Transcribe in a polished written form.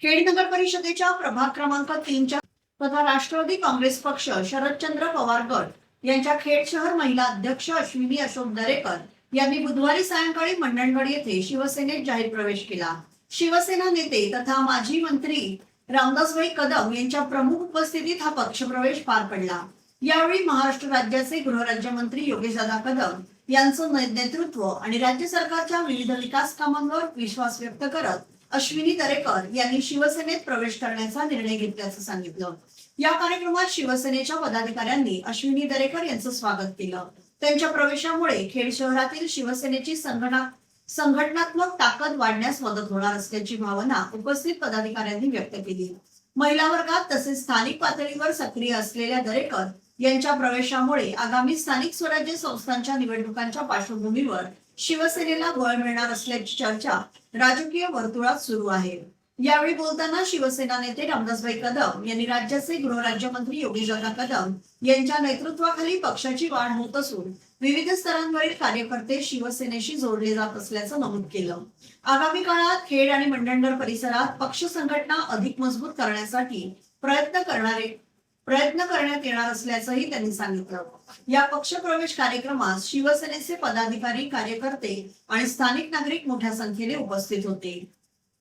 खेड नगर परिषदेच्या प्रभाग क्रमांक 3च्या तथा राष्ट्रवादी काँग्रेस पक्ष शरदचंद्र पवार गट यांच्या खेड शहर महिला अध्यक्ष अश्विनी अशोक दरेकर यांनी बुधवारी सायंकाळी मंडणगड येथे शिवसेनेत जाहीर प्रवेश केला। शिवसेना नेते तथा माजी मंत्री रामदासभाई कदम यांच्या प्रमुख उपस्थितीत हा पक्षप्रवेश पार पडला। यावेळी महाराष्ट्र राज्याचे गृहराज्यमंत्री योगेशदादा कदम यांचं नेतृत्व आणि राज्य सरकारच्या विविध विकास कामांवर विश्वास व्यक्त करत अश्विनी दरेकर यांनी शिवसेनेत प्रवेश करण्याचा निर्णय घेतल्याचं सांगितलं। या कार्यक्रमात शिवसेनेच्या पदाधिकाऱ्यांनी अश्विनी दरेकर यांचं स्वागत केलं। त्यांच्या प्रवेशामुळे खेड शहरातील शिवसेनेची संघटनात्मक ताकद वाढण्यास मदत होणार असल्याची भावना उपस्थित पदाधिकाऱ्यांनी व्यक्त केली। महिला वर्गात तसेच स्थानिक पातळीवर सक्रिय असलेल्या दरेकर यांच्या प्रवेशामुळे आगामी स्थानिक स्वराज्य संस्थांच्या निवडणुकांच्या पार्श्वभूमीवर शिवसेनेला बळ मिळणार असल्याची चर्चा राजकीय वर्तुळात सुरू आहे। यावेळी बोलताना शिवसेना नेते रामदासभाई कदम यांनी राज्याचे गृहराज्यमंत्री योगेशदादा कदम यांच्या नेतृत्वाखाली पक्षाची वाढ होत असून विविध स्तरांवरील कार्यकर्ते शिवसेनेशी जोडले जात असल्याचं नमूद केलं। आगामी काळात खेड आणि मंडणगड परिसरात पक्ष संघटना अधिक मजबूत करण्यासाठी प्रयत्न करण्यात येणार असल्याचंही त्यांनी सांगितलं। या पक्षप्रवेश कार्यक्रमात शिवसेनेचे पदाधिकारी, कार्यकर्ते आणि स्थानिक नागरिक मोठ्या संख्येने उपस्थित होते।